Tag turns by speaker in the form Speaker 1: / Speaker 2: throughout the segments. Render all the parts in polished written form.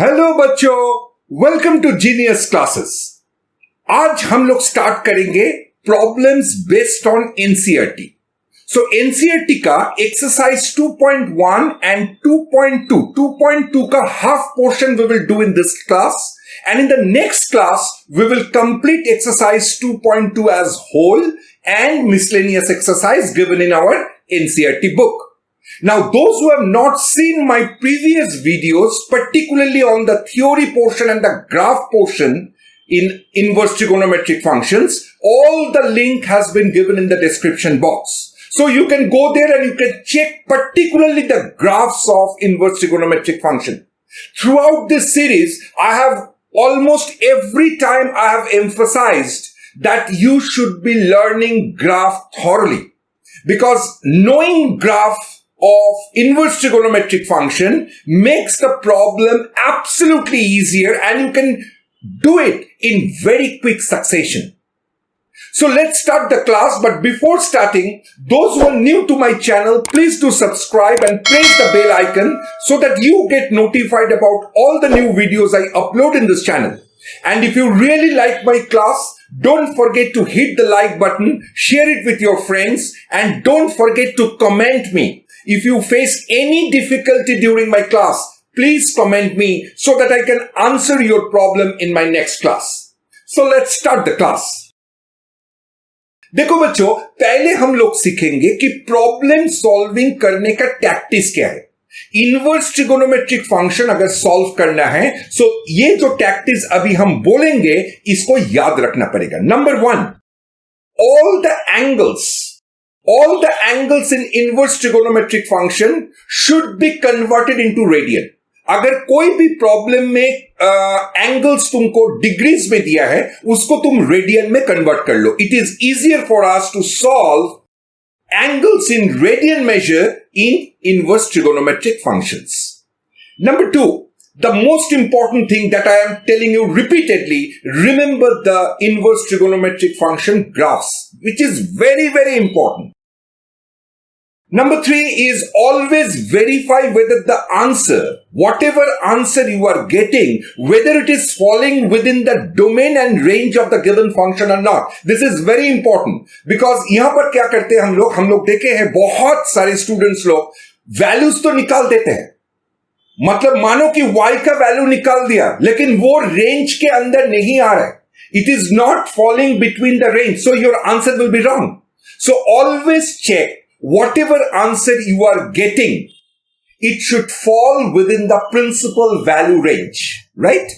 Speaker 1: Hello बच्चों, welcome to genius classes. आज हम लोग स्टार्ट करेंगे problems based on NCERT. So NCERT का एक्सरसाइज 2.1 एंड 2.2 का half portion we will do in this class, and in the next class we will complete exercise 2.2 as whole and miscellaneous exercise given in our NCERT book. Now, those who have not seen my previous videos, particularly on the theory portion and the graph portion in inverse trigonometric functions, all the link has been given in the description box. So you can go there and you can check particularly the graphs of inverse trigonometric function. Throughout this series, I have almost every time I have emphasized that you should be learning graph thoroughly, because knowing graph of inverse trigonometric function makes the problem absolutely easier and you can do it in very quick succession. So let's start the class, but before starting, those who are new to my channel, please do subscribe and press the bell icon so that you get notified about all the new videos I upload in this channel. And if you really like my class, don't forget to hit the like button, share it with your friends, and don't forget to comment me. If you face any difficulty during my class, please comment me so that I can answer your problem in my next class. So let's start the class. देखो बच्चों, पहले हम लोग सीखेंगे कि problem solving करने का tactics क्या है। इनवर्स ट्रिगोनोमेट्रिक फंक्शन अगर सॉल्व करना है, सो ये जो टैक्टिस अभी हम बोलेंगे इसको याद रखना पड़ेगा। Number 1, all the angles in inverse trigonometric function should be converted into radian. अगर कोई भी प्रॉब्लम में एंगल्स तुमको डिग्रीज में दिया है, उसको तुम रेडियन में कन्वर्ट कर लो। It is easier for us to solve angles in radian measure in inverse trigonometric functions. Number 2, the most important thing that I am telling you repeatedly, remember the inverse trigonometric function graphs, which is very, very important. Number 3 is always verify whether the answer, whatever answer you are getting, whether it is falling within the domain and range of the given function or not. This is very important because यहां पर क्या करते हैं हम लोग देखे हैं बहुत सारे स्टूडेंट्स लोग वैल्यूज तो निकाल देते हैं। मतलब मानो कि y का वैल्यू निकाल दिया, लेकिन वो रेंज के अंदर नहीं आ रहा है। It is not falling between the range, so your answer will be wrong. So always check whatever answer you are getting, it should fall within the principal value range, right?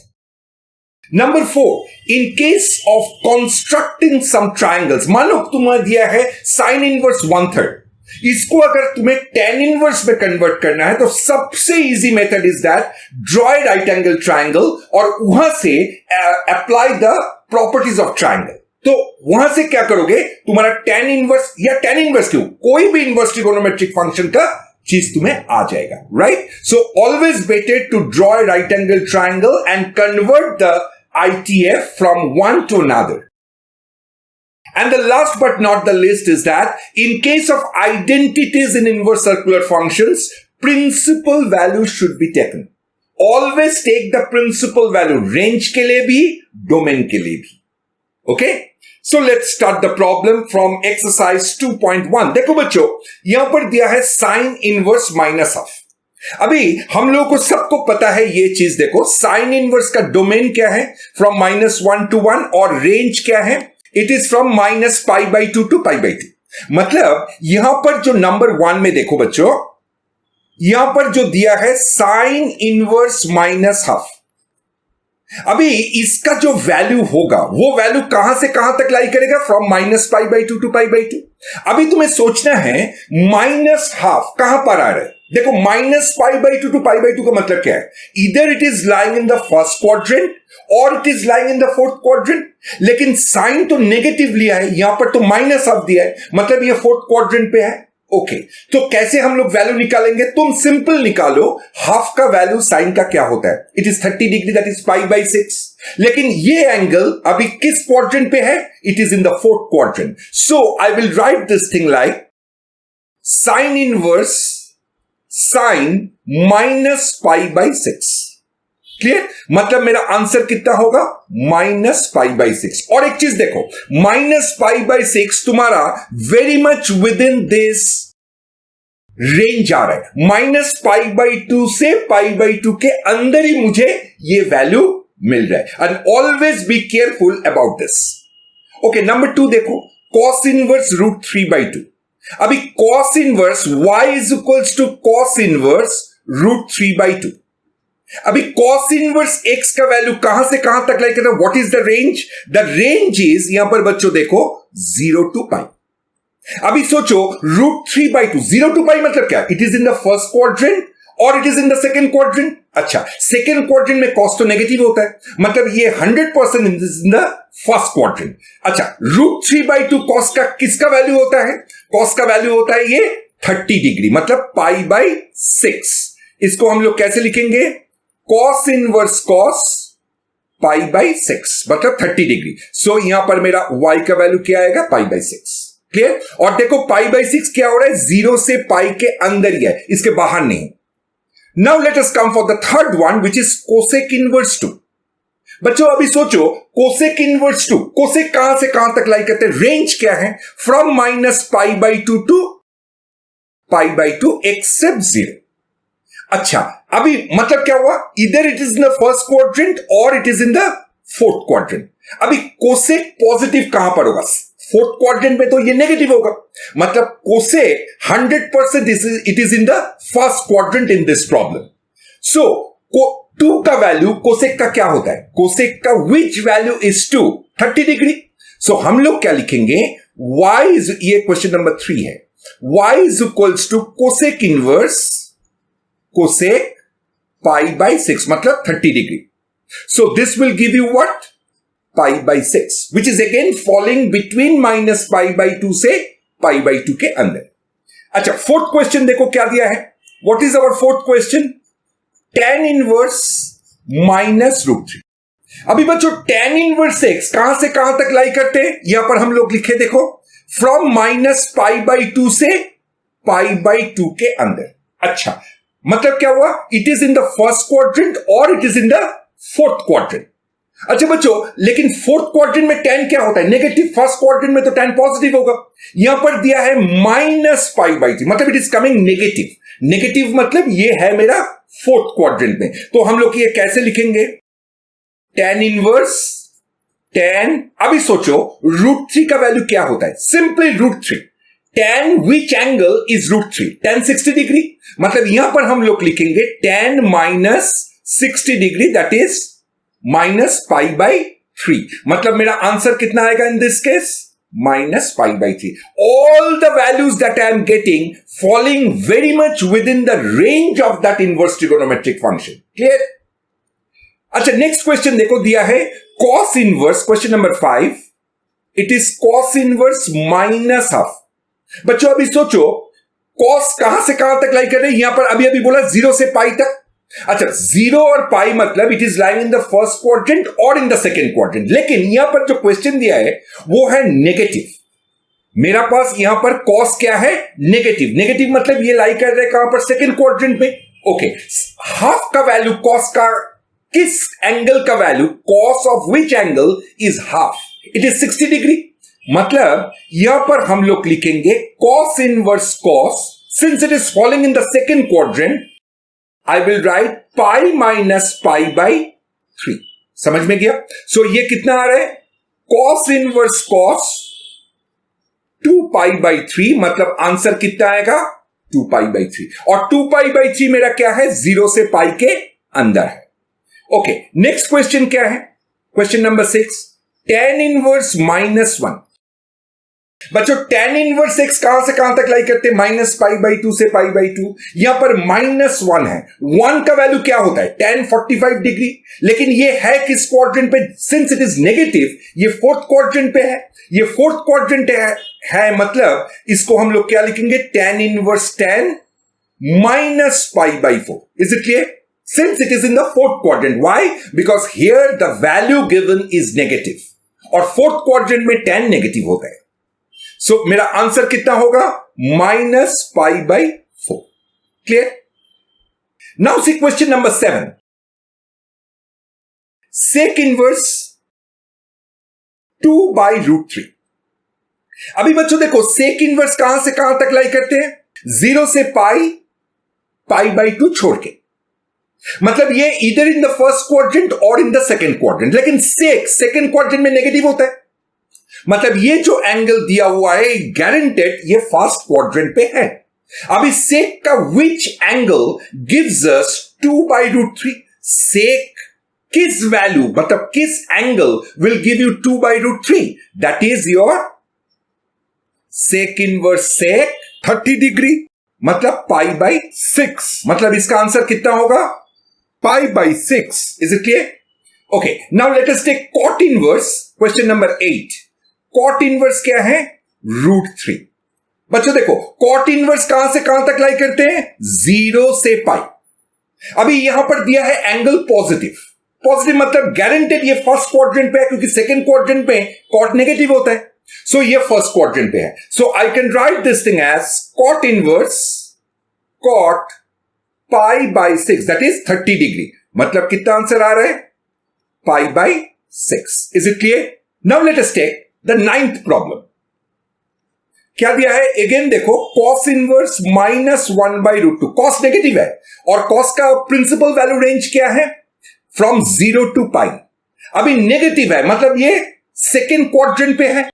Speaker 1: Number 4, in case of constructing some triangles, मान लो तुम्हें दिया है sin inverse 1/3, इसको अगर तुम्हें tan inverse में convert करना है तो सबसे easy method is that draw a right angle triangle और वहां से apply the properties of triangle. तो वहां से क्या करोगे, तुम्हारा tan इनवर्स या tan इनवर्स क्यों, कोई भी इनवर्स ट्रिगोनोमेट्रिक फंक्शन का चीज तुम्हें आ जाएगा, right? So always better to draw a right angle triangle and convert the ITF from one to another. And the last but not the least is that in case of identities in inverse circular functions, principal value should be taken. Always take the principal value, range के लिए भी, domain के लिए भी. Okay? So let's start the problem from exercise 2.1. देखो बच्चों, यहां पर दिया है sin inverse minus half. अभी हम लोगों को सबको पता है ये चीज। देखो sin inverse का डोमेन क्या है, from -1 to 1, और रेंज क्या है, इट इज फ्रॉम -π/2 to π/2. मतलब यहां पर जो नंबर 1 में देखो बच्चों, यहां पर जो दिया है साइन इनवर्स माइनस हाफ। अभी इसका जो वैल्यू होगा वो वैल्यू कहां से कहां तक लाई करेगा, फ्रॉम -π/2 to π/2. अभी तुम्हें सोचना है माइनस हाफ कहां पर आ रहा है। देखो -π/2 to π/2 का मतलब क्या है, इधर it is lying in the first quadrant और it is lying in the fourth quadrant, लेकिन साइन तो नेगेटिव लिया है, यहां पर तो माइनस हाफ दिया है, मतलब ये फोर्थ क्वाड्रेंट पे है। ओके, तो कैसे हम लोग वैल्यू निकालेंगे, तुम सिंपल निकालो, हाफ का वैल्यू साइन का क्या होता है, it is 30 degree, that is π/6. लेकिन ये एंगल अभी किस क्वाड्रेंट पे है, it is in the fourth quadrant. So I will write this thing like sine inverse sine -π/6. Clear? मतलब मेरा आंसर कितना होगा? -π/6। और एक चीज देखो, -π/6 तुम्हारा very much within this range आ रहा है। -π/2 से π/2 के अंदर ही मुझे ये वैल्यू मिल रहा है। And always be careful about this. Okay, number 2 देखो, cos इनवर्स √3/2। अभी cos inverse y is equals to cos inverse √3/2। अभी cos इनवर्स x का वैल्यू कहां से कहां तक लाइक करता है? What is the range? The range is, यहां पर बच्चों देखो, 0 to π। अभी सोचो, √3/2, 0 to π मतलब क्या? It is in the first quadrant और it is in the second quadrant. अच्छा, सेकेंड क्वाड्रेंट में cos तो नेगेटिव होता है, मतलब ये 100% इन द फर्स्ट क्वाड्रेंट। अच्छा, √3/2 cos का किसका वैल्यू होता है? cos का वैल्यू होता है ये 30 डिग्री, मतलब π/6। इसको हम लोग कैसे लिखेंगे? cos इनवर्स cos π/6 मतलब 30 डिग्री। सो यहां पर मेरा y का वैल्यू क्या आएगा? π/6। क्लियर? और देखो π/6 क्या हो रहा है? 0 से π के अंदर ही है, इसके बाहर नहीं। Now let us come for the third one which is cosec inverse 2। बच्चों अभी सोचो, कोसेक इनवर्स 2, कोसेक कहां से कहां तक लाई करते हैं? रेंज क्या है? From -π/2 to π/2 except 0। अच्छा, अभी मतलब क्या हुआ? इधर it is in the first quadrant और it is in the fourth quadrant. अभी कोसेक पॉजिटिव कहां पर होगा? फोर्थ क्वाड्रेंट में तो ये नेगेटिव होगा, मतलब cosec 100% it is in the first quadrant in this problem. So 2 का वैल्यू कोसेक का क्या होता है? कोसेक का which value is 2? 30 degree. So हम लोग क्या लिखेंगे? y इज, ये क्वेश्चन नंबर 3 है, y is equals to cosec inverse cosec π/6 मतलब 30 degree. So this will give you what? π/6, which is again falling between -π/2 से π/2 के अंदर। अच्छा, फोर्थ क्वेश्चन देखो क्या दिया है। What is our fourth question? tan inverse -√3। अभी बच्चों tan इनवर्स x कहां से कहां तक लाई करते हैं? यहां पर हम लोग लिखे देखो, फ्रॉम -π/2 से π/2 के अंदर। अच्छा, मतलब क्या हुआ? It is in the first quadrant और it is in the fourth quadrant. अच्छा बच्चों, लेकिन फोर्थ क्वाड्रेंट में tan क्या होता है? नेगेटिव। फर्स्ट क्वाड्रेंट में तो tan पॉजिटिव होगा। यहां पर दिया है -π/3 मतलब it is coming negative. Negative मतलब ये है मेरा फोर्थ क्वाड्रेंट में। तो हम लोग ये कैसे लिखेंगे? tan इनवर्स tan, अभी सोचो √3 का वैल्यू क्या होता है? Simply √3। tan which angle is √3? tan 60 degree, मतलब यहां पर हम लोग लिखेंगे tan -60 डिग्री, दैट इज -π/3। मतलब मेरा आंसर कितना आएगा in this case? -π/3। All the values that I am getting falling very much within the range of that inverse trigonometric function. Clear? अच्छा, नेक्स्ट क्वेश्चन देखो, दिया है cos inverse, question number 5, it is cos inverse -half. बच्चों अभी सोचो, cos कहां से कहां तक लाई कर रहे हैं? यहां पर अभी अभी बोला 0 से π तक। अच्छा, 0 और π मतलब it is lying in the first quadrant और इन द सेकेंड क्वाड्रेंट। लेकिन यहां पर जो क्वेश्चन दिया है वो है नेगेटिव। मेरा पास यहां पर cos क्या है? नेगेटिव। नेगेटिव मतलब ये लाई कर रहे हैं कहां पर? सेकेंड क्वाड्रेंट में। ओके, हाफ का वैल्यू cos का किस एंगल का value? cos of which angle is half? It is 60 degree. मतलब यहां पर हम लोग लिखेंगे cos inverse cos, since it is following in the second quadrant, I will write π-π/3। समझ में गया? सो ये कितना आ रहा है? cos इनवर्स cos 2π/3, मतलब आंसर कितना आएगा? 2π/3। और 2π/3 मेरा क्या है? 0 से π के अंदर है। ओके, नेक्स्ट क्वेश्चन क्या है? Question number 6, tan inverse -1। बच्चों tan इनवर्स x कहां से कहां तक लाई करते हैं? -π/2 से π/2। यहां पर -1 है। 1 का वैल्यू क्या होता है? tan 45 degree. लेकिन ये है किस क्वाड्रेंट पे? सिंस इट इज नेगेटिव, ये फोर्थ क्वाड्रेंट पे है। ये फोर्थ क्वाड्रेंट है मतलब इसको हम लोग क्या लिखेंगे? tan inverse tan -π/4। Is it clear? Since it is in the fourth quadrant. Why? Because here the value given is negative. और fourth quadrant में tan नेगेटिव होता है। सो मेरा आंसर कितना होगा? -π/4। Clear? Now see question number 7। Sec inverse 2/√3। अभी बच्चों देखो, सेक इनवर्स कहां से कहां तक लाई करते हैं? 0 से पाई/2 छोड़ के। मतलब ये इधर इन द फर्स्ट क्वाड्रेंट और इन द सेकंड क्वाड्रेंट। लेकिन सेक सेकंड क्वाड्रेंट में नेगेटिव होता है। मतलब ये जो एंगल दिया हुआ है गारंटेड ये फर्स्ट क्वाड्रेंट पे है। अभी सेक का विच एंगल गिव्स अस 2/√3? सेक किस वैल्यू, मतलब किस angle will give you 2/√3? That is your sec inverse sec 30 degree, मतलब π/6। मतलब इसका आंसर कितना होगा? π/6। Is it clear? Okay, now let us take cot inverse. Question number 8। Cot inverse क्या है? √3। बच्चों देखो, कॉट इनवर्स कहां से कहां तक लाई करते हैं? 0 से पाई। अभी यहां पर दिया है एंगल पॉजिटिव। पॉजिटिव मतलब गारंटेड ये फर्स्ट क्वाड्रेंट पे है, क्योंकि सेकंड क्वाड्रेंट पे कॉट नेगेटिव होता है। सो ये फर्स्ट क्वाड्रेंट पे है। So I can write this thing as cot inverse cot π/6, that is 30 degree. मतलब कितना आंसर आ रहा है? π/6। Is it clear? Now let us take the 9th problem. क्या दिया है? अगेन देखो, कॉस इनवर्स -1/√2। कॉस नेगेटिव है और कॉस का प्रिंसिपल वैल्यू रेंज क्या है? फ्रॉम 0 to पाई। अभी नेगेटिव है, मतलब ये सेकेंड क्वाड्रेंट पे है।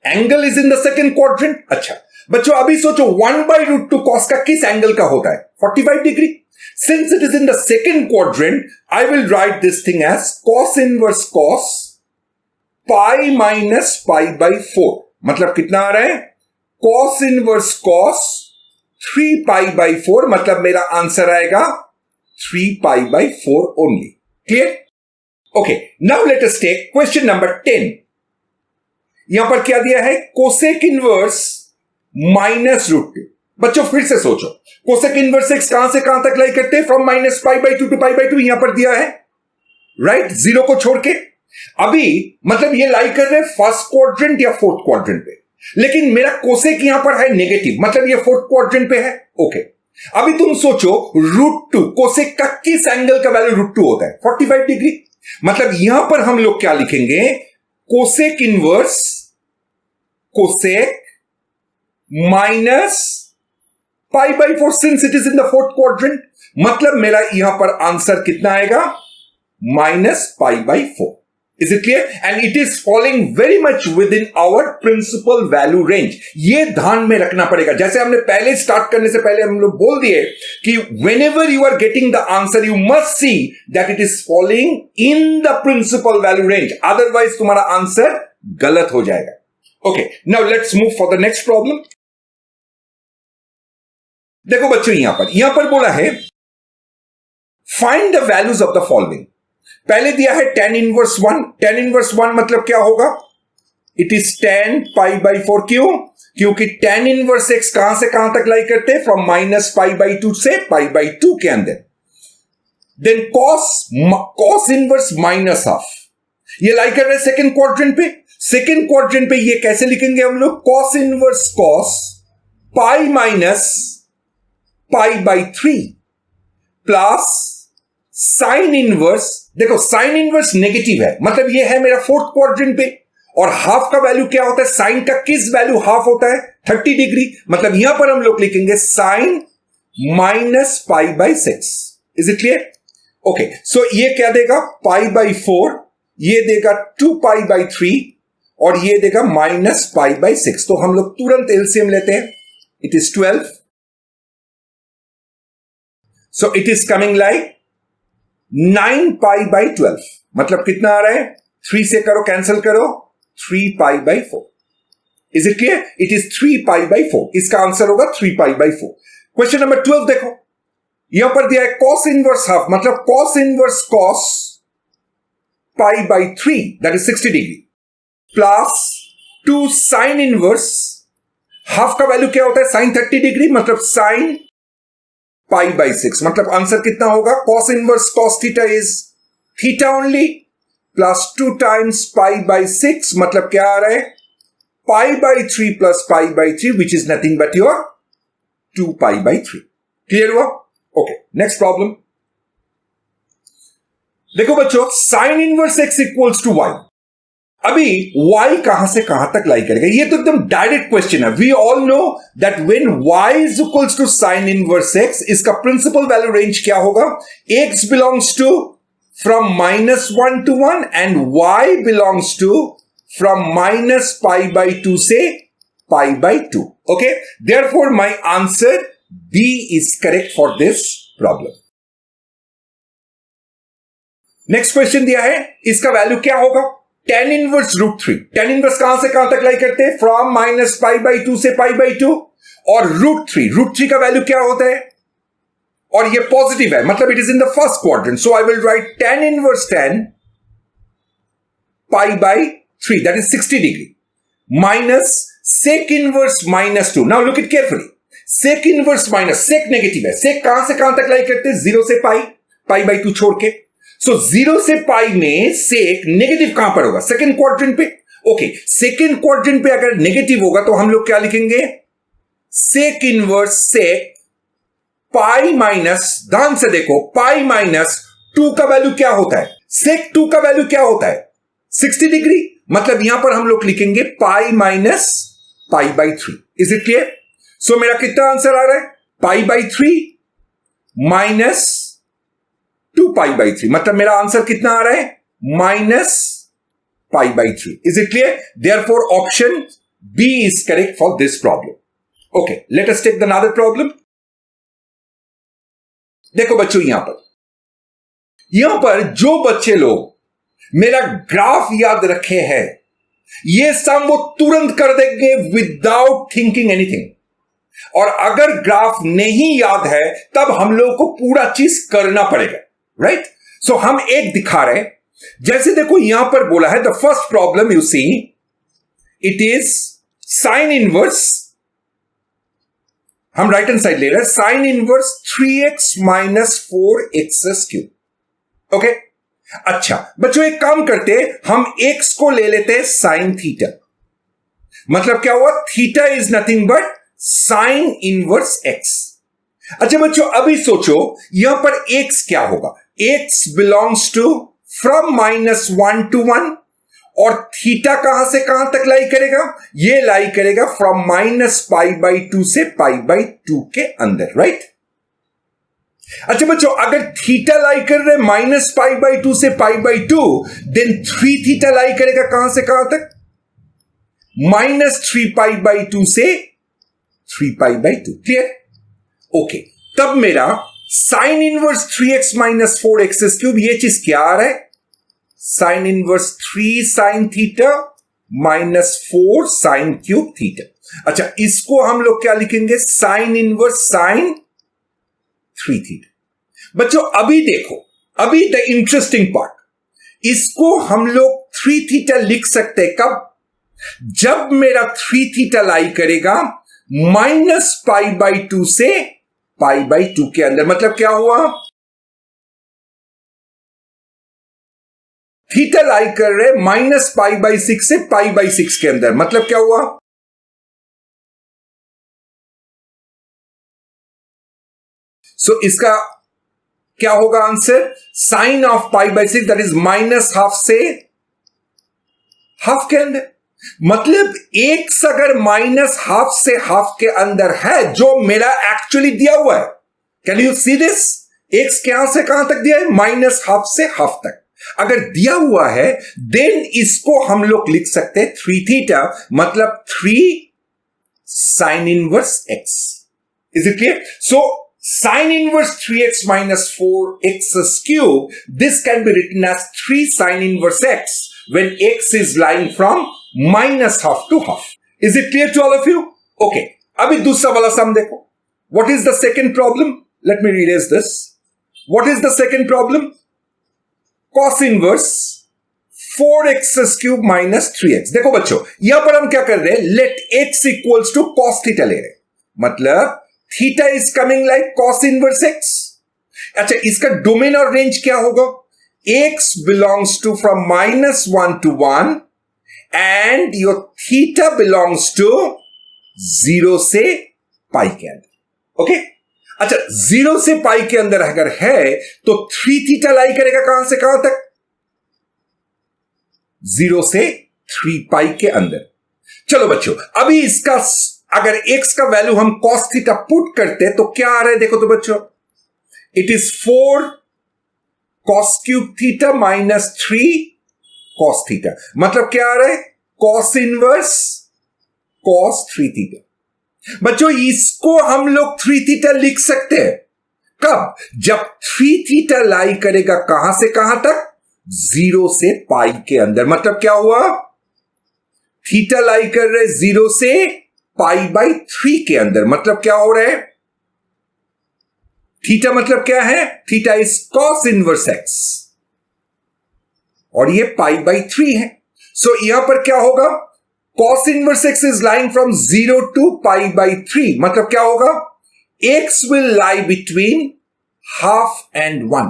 Speaker 1: Angle is in the second quadrant. अच्छा बच्चों, अभी सोचो 1/√2 कॉस का किस एंगल का होता है? 45 degree. Since it is in the second quadrant, I will write this thing as cos inverse cos π-π/4। मतलब कितना आ रहा है? Cos inverse cos 3π/4। मतलब मेरा आंसर आएगा 3π/4 only. Clear? Okay, now let us take question number 10। यहां पर क्या दिया है? Cosec inverse -√2। बच्चों फिर से सोचो, कोसेक इनवर्स एक्स कहां से कहां तक लाई करते हैं? From -π/2 to π/2। यहां पर दिया है, राइट, 0 को छोड़ के। अभी मतलब ये लाई कर रहे हैं फर्स्ट क्वाड्रेंट या फोर्थ क्वाड्रेंट पे, लेकिन मेरा कोसेक यहां पर है नेगेटिव, मतलब ये फोर्थ क्वाड्रेंट पे है। ओके, अभी तुम सोचो √2 कोसेक का किस एंगल का वैल्यू √2 होता है? 45 डिग्री। मतलब यहां पर हम लोग क्या लिखेंगे? Cosec inverse cosec -π/4 since it is in the fourth quadrant. मतलब मेरा यहां पर आंसर कितना आएगा? -π/4। Is it clear? And it is falling very much within our principal value range. ये ध्यान में रखना पड़ेगा। जैसे हमने पहले स्टार्ट करने से पहले हम लोग बोल दिए कि whenever you are getting the answer, you must see that it is falling in the principal value range. Otherwise तुम्हारा आंसर गलत हो जाएगा। Okay, now let's move for the next problem. देखो बच्चों, यहां पर बोला है find the values of the following. पहले दिया है tan इनवर्स 1। tan इनवर्स 1 मतलब क्या होगा? It is tan π/4। क्यों? क्योंकि tan इनवर्स x कहां से कहां तक लाई करते हैं? फ्रॉम -π/2 से π/2 के अंदर। देन cos इनवर्स -हाफ, ये लाई कर रहे हैं सेकेंड क्वाड्रेंट पे। सेकेंड क्वाड्रेंट पे ये कैसे लिखेंगे हम लोग? cos inverse cos π-π/3 plus sine inverse. देखो साइन इनवर्स नेगेटिव है, मतलब ये है मेरा फोर्थ क्वाड्रेंट पे। और हाफ का वैल्यू क्या होता है? साइन का किस वैल्यू हाफ होता है? 30 डिग्री। मतलब यहां पर हम लोग लिखेंगे sine -π/6। Is it clear? Okay, so ये क्या देगा? π/4, ये देगा 2π/3 और ये देगा -π/6। तो हम लोग तुरंत एलसीएम लेते हैं। It is 12। So it is coming like 9π/12। मतलब कितना आ रहा है? 3 से करो, कैंसिल करो, 3π/4। Is it clear? It is 3π/4। इसका आंसर होगा 3π/4। क्वेश्चन नंबर 12 देखो, यहां पर दिया है cos इनवर्स हाफ, मतलब cos inverse cos π/3 that is 60 degree plus 2 sine inverse half का वैल्यू क्या होता है? साइन 30 डिग्री, मतलब साइन π/6। मतलब आंसर कितना होगा? cos inverse cos theta is theta only plus 2 times π/6। मतलब क्या आ रहा है? π/3 प्लस π/3 which is nothing but your 2π/3। Clear हुआ? Okay, next problem. देखो बच्चों, sine inverse x equals to Y. अभी y कहां से कहां तक लाई करेगा, ये तो एकदम डायरेक्ट क्वेश्चन है। We all know that when y is equals to sine inverse x, इसका प्रिंसिपल वैल्यू रेंज क्या होगा? x belongs to from -1 to 1 and y belongs to from -π/2 से π/2। Okay, therefore my answer B is correct for this problem. Next question दिया है, इसका value क्या होगा? tan inverse √3। tan inverse कहां से कहां तक लाई करते हैं? फ्रॉम -π/2 से π/2। और √3 का वैल्यू क्या होता है? और ये पॉजिटिव है, मतलब it is in the first quadrant, so I will write tan inverse 10 π/3, that is 60 degree, minus sec inverse -2। Now look it carefully, sec inverse minus, sec negative है, sec कहां से कहां तक लाई करते हैं? 0 से π/2 छोड़ के। सो 0 से पाई में सेक नेगेटिव कहां पर होगा? सेकंड क्वाड्रेंट पे। ओके, सेकंड क्वाड्रेंट पे अगर नेगेटिव होगा तो हम लोग क्या लिखेंगे? सेक इनवर्स सेक पाई माइनस, ध्यान से देखो, पाई माइनस 2 का वैल्यू क्या होता है? सेक 2 का वैल्यू क्या होता है? 60 डिग्री, मतलब यहां पर हम लोग लिखेंगे pi minus π/3। Is it clear? So मेरा कितना आंसर आ रहा है? π/3 माइनस 2π/3, मतलब मेरा आंसर कितना आ रहा है? -π/3। Is it clear? Therefore option B is correct for this problem. Okay, let us take the another problem. देखो बच्चों, यहां पर जो बच्चे लोग मेरा ग्राफ याद रखे हैं, ये सम वो तुरंत कर देंगे विदाउट थिंकिंग एनीथिंग। और अगर ग्राफ नहीं याद है तब हम लोग को पूरा चीज करना पड़ेगा, राइट? सो हम एक दिखा रहे हैं, जैसे देखो यहां पर बोला है the first problem you see, it is sine inverse, हम राइट हैंड साइड ले रहे हैं, sine inverse 3x - 4x³। Okay, अच्छा बच्चों, एक काम करते हैं, हम x को ले लेते हैं साइन थीटा, मतलब क्या हुआ? Theta is nothing but sign inverse x। अच्छा बच्चों, अभी सोचो यहां पर x क्या होगा? x belongs to from -1 to 1, और थीटा कहां से कहां तक लाई करेगा? ये लाई करेगा फ्रॉम -π/2 से π/2 के अंदर, राइट? अच्छा बच्चों, अगर थीटा लाई कर रहे -π/2 से π/2, देन 3 थीटा लाई करेगा कहां से कहां तक? -3π/2 से 3π/2। क्लियर? ओके, तब मेरा साइन इनवर्स 3x - 4x³, ये चीज क्या आ रहा है? Sine inverse 3 sine theta -4 sine cube theta. अच्छा, इसको हम लोग क्या लिखेंगे? Sign inverse sign 3 theta. बच्चों अभी देखो, अभी द इंटरेस्टिंग पार्ट, इसको हम लोग 3 थीटा लिख सकते हैं कब? जब मेरा 3 थीटा लाई करेगा -π/2 से π/2 के अंदर। मतलब क्या हुआ? थीटा लाई कर रहे -π/6 से π/6 के अंदर। मतलब क्या हुआ? सो इसका क्या होगा answer? Sine of π/6 that is -½ से हाफ के अंदर। मतलब x अगर -½ से हाफ के अंदर है, जो मेरा एक्चुअली दिया हुआ है, can you see this? x कहां से कहां तक दिया है? -½ से हाफ तक अगर दिया हुआ है, देन इसको हम लोग लिख सकते हैं 3 थीटा, मतलब 3 sign inverse x। Is it clear? So sin inverse 3x - 4x³, this can be written as 3 sin inverse x when x is lying from -½ to half. Is it clear to all of you? Okay. अभी दूसरा वाला सम देखो. What is the second problem? Let me erase this. What is the second problem? Cos inverse 4x³ - 3x. देखो बच्चों, यहां पर हम क्या कर रहे हैं? Let x equals to cos theta ले रहे हैं, मतलब theta is coming like cos inverse X. अच्छा, इसका डोमेन और रेंज क्या होगा? X belongs to from -1 to 1 and your theta belongs to 0 से पाई के अंदर। ओके, अच्छा, 0 से पाई के अंदर अगर है तो 3 थीटा लाई करेगा कहां से कहां तक? 0 से 3 पाई के अंदर। चलो बच्चों, अभी इसका अगर x का वैल्यू हम cos थीटा पुट करते तो क्या आ रहा है देखो तो बच्चों, it is 4 cos cube theta minus 3 cos theta. मतलब क्या आ रहा है? cos inverse cos 3 theta. बच्चों इसको हम लोग 3 थीटा लिख सकते हैं कब? जब 3 थीटा लाई करेगा कहां से कहां तक? 0 से पाई के अंदर। मतलब क्या हुआ? थीटा लाई कर रहे 0 से पाई बाई 3 के अंदर। मतलब क्या हो रहा है? थीटा मतलब क्या है? Theta is cos inverse x और ये पाई बाई 3 है। सो यहां पर क्या होगा? cos inverse x is lying from 0 to pi by 3. मतलब क्या होगा? x will lie between half and 1.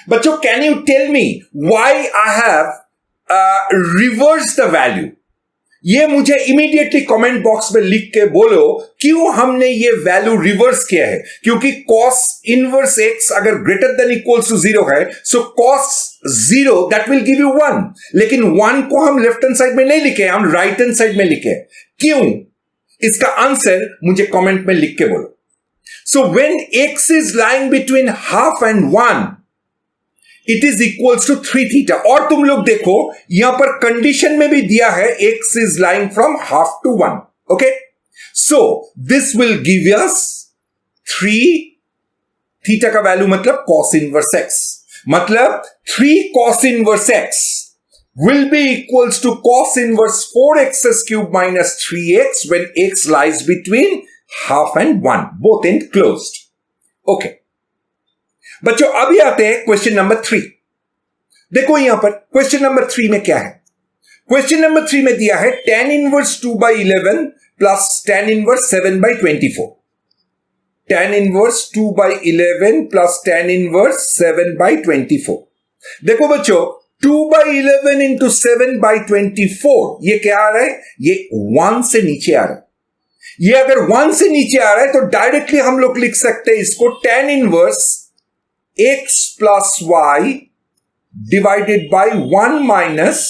Speaker 1: बच्चों, can you tell me why I have reversed the value? ये मुझे इमीडिएटली कमेंट बॉक्स में लिख के बोलो क्यों हमने ये वैल्यू रिवर्स किया है। क्योंकि cos इनवर्स x अगर ग्रेटर देन इक्वल्स टू 0 है, सो cos 0 that will give you 1। लेकिन 1 को हम लेफ्ट हैंड साइड में नहीं लिखे, हम राइट हैंड साइड में लिखे। क्यों? इसका आंसर मुझे कमेंट में लिख के बोलो। So when x is lying between half and 1, it is equals to 3 theta. और तुम लोग देखो यहां पर कंडीशन में भी दिया है x is lying from half to 1। Okay, so this will give us 3 theta का वैल्यू मतलब cos इनवर्स x। मतलब 3 cos inverse x will be equals to cos inverse 4x cube minus 3x when x lies between half and 1, both end closed. Okay. बच्चों अभी आते हैं question number 3। देखो यहां पर क्वेश्चन नंबर 3 में क्या है? क्वेश्चन नंबर 3 में दिया है tan inverse 2/11 plus tan inverse 7/24। tan inverse 2/11 plus tan inverse 7/24। देखो बच्चों 2/11 इंटू 7/24 ये क्या आ रहा है? ये 1 से नीचे आ रहा है। ये अगर 1 से नीचे आ रहा है तो डायरेक्टली हम लोग लिख सकते हैं इसको tan inverse x plus y divided by 1 minus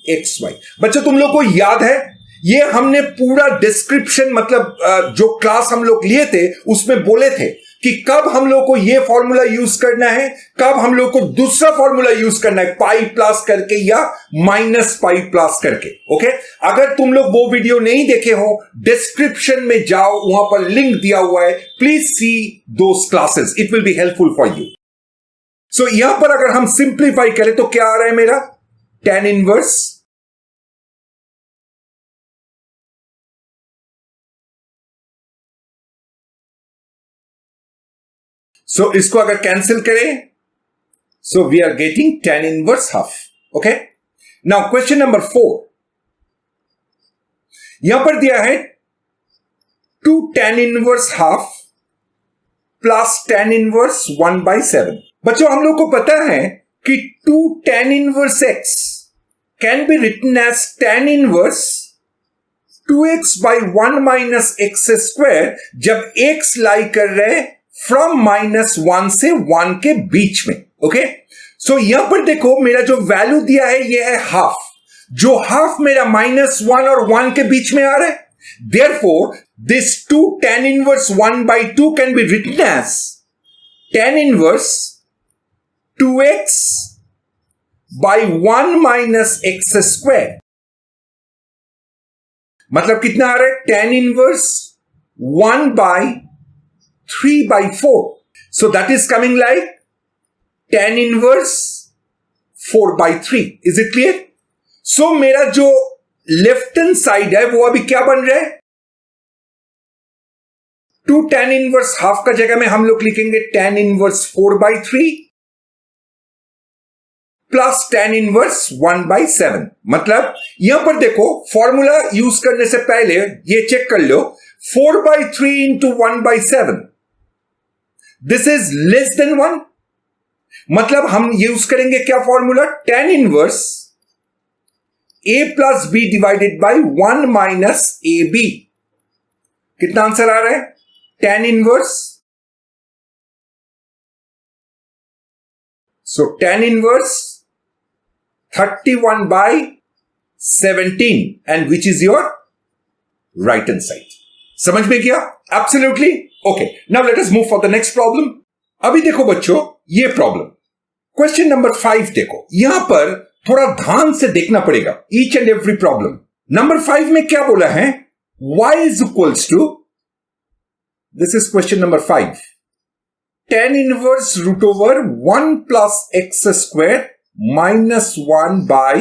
Speaker 1: xy। बच्चों तुम लोग को याद है ये हमने पूरा डिस्क्रिप्शन मतलब जो क्लास हम लोग लिए थे उसमें बोले थे कि कब हम लोग को ये फॉर्मूला यूज करना है, कब हम लोग को दूसरा फॉर्मूला यूज करना है, पाई प्लस करके या माइनस पाई प्लस करके। ओके, अगर तुम लोग वो वीडियो नहीं देखे हो डिस्क्रिप्शन में जाओ, वहां पर लिंक दिया हुआ है, please see those classes, it will be helpful for you. So यहां पर अगर हम सिंप्लीफाई करें तो क्या आ रहा है मेरा? tan इनवर्स सो इसको अगर कैंसिल करें so we are getting tan inverse half. Okay, now question number 4 यहां पर दिया है 2 tan inverse half plus tan inverse 1/7। बच्चों हम लोग को पता है कि 2 tan inverse x can be written as tan inverse 2x by 1 minus X square जब x लाई कर रहे फ्रॉम -1 से 1 के बीच में। ओके, सो यहां पर देखो मेरा जो वैल्यू दिया है ये है हाफ, जो हाफ मेरा -1 और 1 के बीच में आ रहा है। Therefore this 2 tan inverse 1/2 can be written as tan inverse 2x by 1 minus X square. मतलब कितना आ रहा है? tan inverse 1/3/4। So that is coming like tan inverse 4/3. Is it clear? So मेरा जो लेफ्ट हैंड साइड है वो अभी क्या बन रहा है? 2 tan इनवर्स हाफ का जगह में हम लोग लिखेंगे tan inverse 4/3 plus tan inverse 1/7। मतलब यहां पर देखो फॉर्मूला यूज करने से पहले ये चेक कर लो, 4/3 into 1/7 this is less than 1। मतलब हम यूज करेंगे क्या formula? tan inverse a plus b divided by 1 minus a b. कितना आंसर आ रहा है? tan inverse. So tan inverse 31 by 17, and which is your right hand side. समझ में गया? Absolutely. Okay. Now let us move for the next problem. अभी देखो बच्चों, ये प्रॉब्लम क्वेश्चन नंबर 5 देखो, यहां पर थोड़ा ध्यान से देखना पड़ेगा each and every problem. Number 5 में क्या बोला है? y is equals to, this is question number 5, tan inverse root over 1 plus x square minus 1 by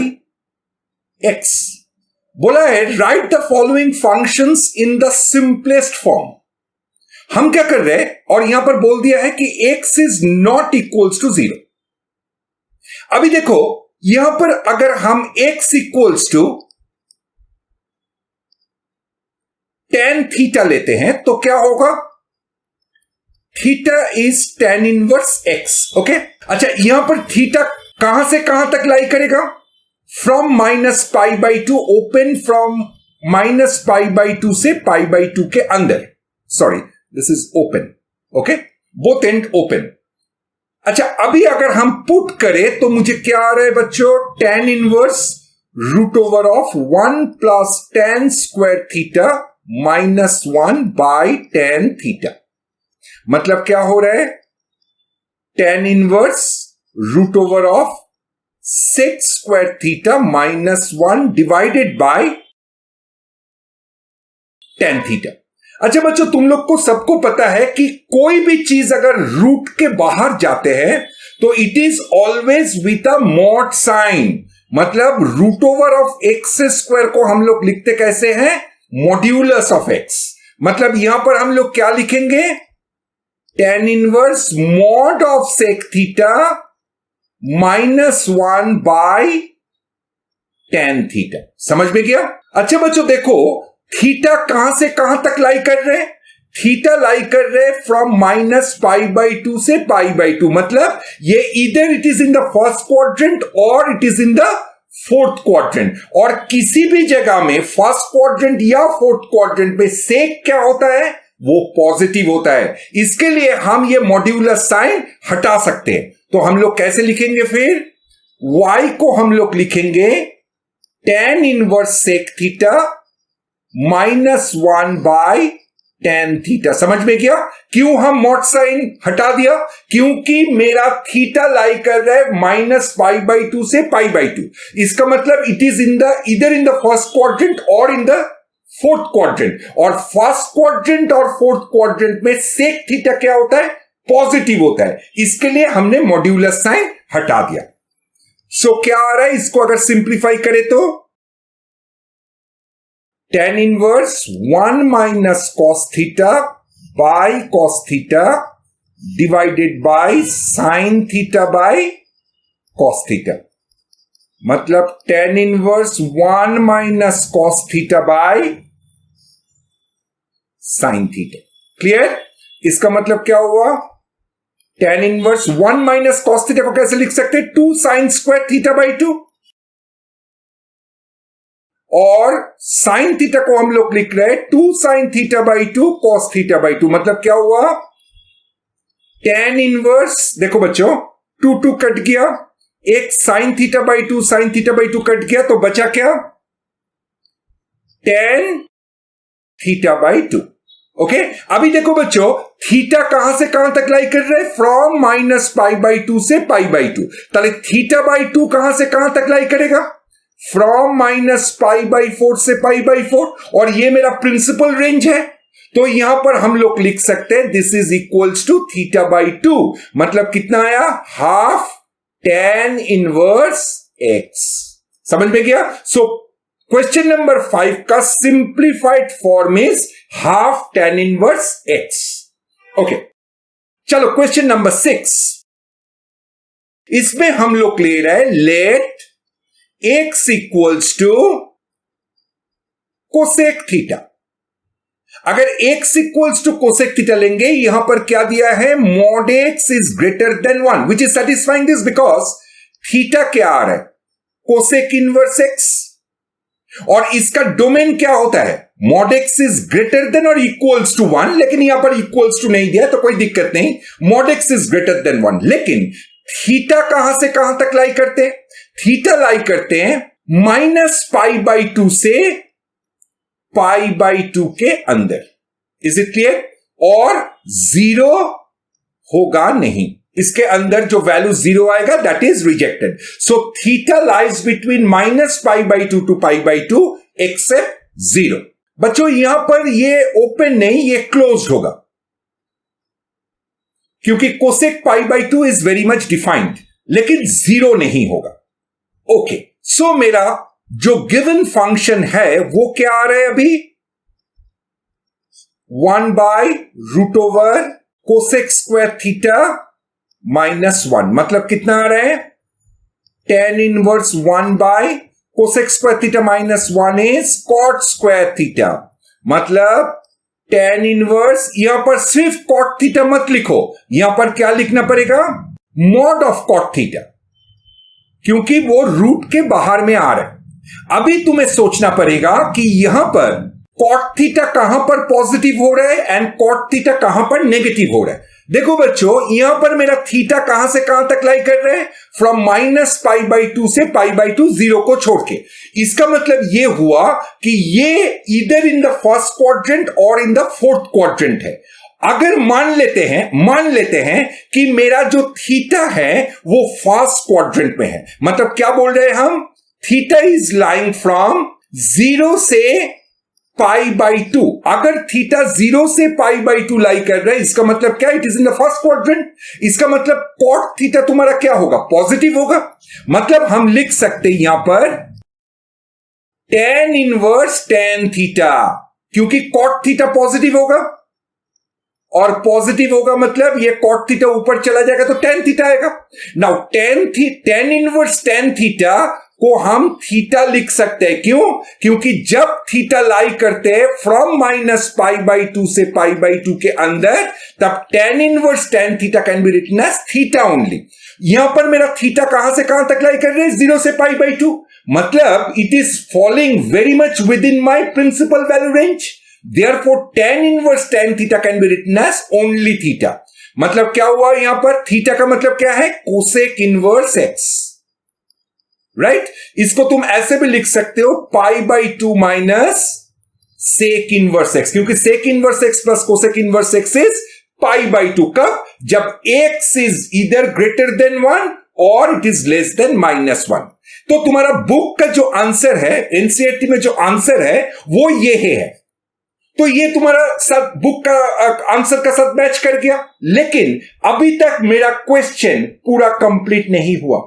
Speaker 1: x. बोला है right the following functions in the simplest form. हम क्या कर रहे हैं, और यहां पर बोल दिया है कि x is not equals to 0. अभी देखो यहां पर अगर हम x equals to tan theta लेते हैं तो क्या होगा? Theta is tan inverse x. Okay, अच्छा यहां पर थीटा कहां से कहां तक लाई करेगा? फ्रॉम -π/2 ओपन, फ्रॉम -π/2 से π/2 के अंदर. Sorry, this is open. Okay, both and open. अच्छा अभी अगर हम पुट करें तो मुझे क्या आ रहा है बच्चों? tan inverse root over of 1 plus tan square theta minus 1 by tan theta. मतलब क्या हो रहा है? tan inverse root over of sec square theta minus 1 divided by tan theta. अच्छा बच्चों, तुम लोग को सबको पता है कि कोई भी चीज अगर रूट के बाहर जाते हैं तो it is always with a mod sign. मतलब root over of x square को हम लोग लिखते कैसे हैं? Modulus of x. मतलब यहां पर हम लोग क्या लिखेंगे? tan inverse mod of sec theta minus 1 by tan theta. समझ में गया? अच्छा बच्चों देखो, थीटा कहां से कहां तक लाई कर रहे? थीटा लाई कर रहे फ्रॉम -π/2 से π/2. मतलब ये इधर it is in the first quadrant और it is in the fourth quadrant. और किसी भी जगह में फर्स्ट क्वाड्रेंट या फोर्थ क्वाड्रेंट में सेक क्या होता है? वो पॉजिटिव होता है. इसके लिए हम ये मॉड्यूलस साइन हटा सकते हैं. तो हम लोग कैसे लिखेंगे फिर? y को हम लोग लिखेंगे tan inverse sec theta minus 1 by tan theta. समझ में गया? क्यों हम मॉड साइन हटा दिया? क्योंकि मेरा थीटा लाई कर रहा है -π/2 से π/2. इसका मतलब इट इज इन द इधर इन द फर्स्ट क्वाड्रेंट और इन द फोर्थ क्वाड्रेंट. और फर्स्ट क्वाड्रेंट और फोर्थ क्वाड्रेंट में सेक थीटा क्या होता है? पॉजिटिव होता है. इसके लिए हमने मॉड्यूलस साइन हटा दिया. सो क्या आ रहा है? इसको अगर सिंप्लीफाई करें तो tan inverse 1 minus cos theta by cos theta divided by sin theta by cos theta. मतलब tan inverse 1 minus cos theta by sin theta. Clear? इसका मतलब क्या हुआ? tan inverse 1 minus cos theta को कैसे लिख सकते हैं? 2 sin स्क्वायर थीटा बाय 2. और sin थीटा को हम लोग लिख रहे हैं 2 sin theta by 2 cos theta by 2. मतलब क्या हुआ? tan इनवर्स, देखो बच्चों 2 कट गया, एक sin theta by 2 sin theta by 2 cut गया, तो बचा क्या? tan theta by 2. ओके, अभी देखो बच्चों थीटा कहां से कहां तक लाई कर रहे हैं? फ्रॉम -π/2 से π/2. ताले थीटा बाई 2 कहां से कहां तक लाई करेगा? फ्रॉम -π/4 से π/4. और ये मेरा प्रिंसिपल रेंज है, तो यहां पर हम लोग लिख सकते हैं this is equals to theta by 2. मतलब कितना आया? Half tan inverse x. समझ में गया? सो क्वेश्चन नंबर 5 का simplified form is half tan inverse x. Okay, चलो क्वेश्चन नंबर 6. इसमें हम लोग ले रहे हैं let x equals to cosec theta. अगर x equals to cosec theta लेंगे, यहां पर क्या दिया है? Mod x is greater than 1, which is satisfying this because theta क्या आ रहा है? Cosec inverse x. और इसका डोमेन क्या होता है? Mod x is greater then और इक्वल्स टू 1, लेकिन यहां पर इक्वल्स टू नहीं दिया तो कोई दिक्कत नहीं, mod x is greater than 1। लेकिन थीटा कहां से कहां तक लाई करते हैं? थीटा लाई करते हैं -π/2 से π/2 के अंदर। Is it clear? और 0 होगा नहीं, इसके अंदर जो वैल्यू 0 आएगा that is rejected. So theta lies between -π/2 to π/2 except 0। बच्चों यहां पर ये ओपन नहीं, ये क्लोज्ड होगा, क्योंकि cosec π/2 is very much defined, लेकिन 0 नहीं होगा। ओके, सो मेरा जो गिवन फंक्शन है वो क्या आ रहा है अभी? 1/√ओवर कोसेक स्क्वायर थीटा -1, मतलब कितना आ रहा है? tan inverse 1 cosec square theta -1 is cot square theta, मतलब tan इनवर्स, यहां पर सिर्फ कॉट थीटा मत लिखो, यहां पर क्या लिखना पड़ेगा? मॉड ऑफ कॉट थीटा, क्योंकि वो रूट के बाहर में आ रहा है। अभी तुम्हें सोचना पड़ेगा कि यहां पर कॉट थीटा कहां पर पॉजिटिव हो रहा है एंड कॉट थीटा कहां पर नेगेटिव हो रहा है। देखो बच्चों, यहां पर मेरा थीटा कहां से कहां तक लाई कर रहे हैं? फ्रॉम -π/2 से π/2, 0 को छोड़ के। इसका मतलब यह हुआ कि ये इधर इन द फर्स्ट क्वाड्रेंट और इन द फोर्थ क्वाड्रेंट है। अगर मान लेते हैं कि मेरा जो थीटा है वो फर्स्ट क्वाड्रेंट में है, मतलब क्या बोल रहे हैं हम? थीटा इज लाइंग फ्रॉम 0 से π/2। अगर थीटा 0 से π/2 लाई कर रहा है, इसका मतलब क्या? It is in the first quadrant. इसका मतलब कॉट थीटा तुम्हारा क्या होगा? पॉजिटिव होगा। मतलब हम लिख सकते हैं यहां पर tan इनवर्स tan थीटा, क्योंकि कॉट थीटा पॉजिटिव होगा, और पॉजिटिव होगा मतलब ये कॉट थीटा ऊपर चला जाएगा तो tan थीटा आएगा। Now tan inverse tan theta को हम थीटा लिख सकते हैं। क्यों? क्योंकि जब थीटा लाई करते हैं फ्रॉम -π/2 से π/2 के अंदर, तब tan inverse tan theta can be written as theta only. यहां पर मेरा थीटा कहां से कहां तक लाई कर रहे हैं? 0 से π/2, मतलब it is following very much within my principal value range. Therefore, tan inverse tan theta can be written as only theta। मतलब क्या हुआ यहां पर? थीटा का मतलब क्या है? Cosec inverse x, right? इसको तुम ऐसे भी लिख सकते हो π/2 माइनस सेक इनवर्स x, क्योंकि sec inverse x plus cosec inverse x is π/2। कब? जब x इज इधर ग्रेटर देन 1 और इट इज लेस देन -1। तो तुम्हारा बुक का जो आंसर है, एनसीईआरटी में जो आंसर है वो ये है। तो ये तुम्हारा सब बुक का आंसर का साथ मैच कर गया। लेकिन अभी तक मेरा क्वेश्चन पूरा कंप्लीट नहीं हुआ,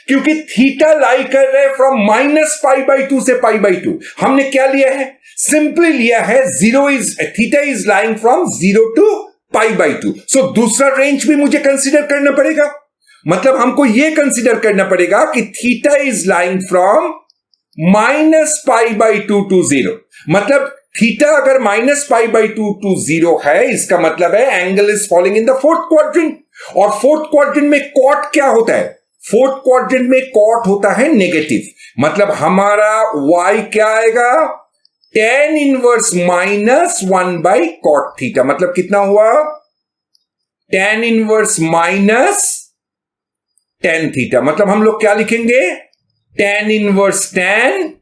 Speaker 1: क्योंकि थीटा लाई कर रहे फ्रॉम -π/2 से π/2। हमने क्या लिया है? सिंपली लिया है theta is lying from 0 to π/2। So दूसरा रेंज भी मुझे कंसीडर करना पड़ेगा। मतलब हमको यह कंसीडर करना पड़ेगा कि theta is lying from -π/2 to 0। मतलब थीटा अगर -π/2 टू 0 है, इसका मतलब है angle is falling in the fourth quadrant. और फोर्थ क्वाड्रेंट में कॉट क्या होता है? फोर्थ क्वाड्रेंट में कॉट होता है नेगेटिव। मतलब हमारा y क्या आएगा? tan inverse -1/cot theta. मतलब कितना हुआ? tan inverse tan theta. मतलब हम लोग क्या लिखेंगे? tan inverse tan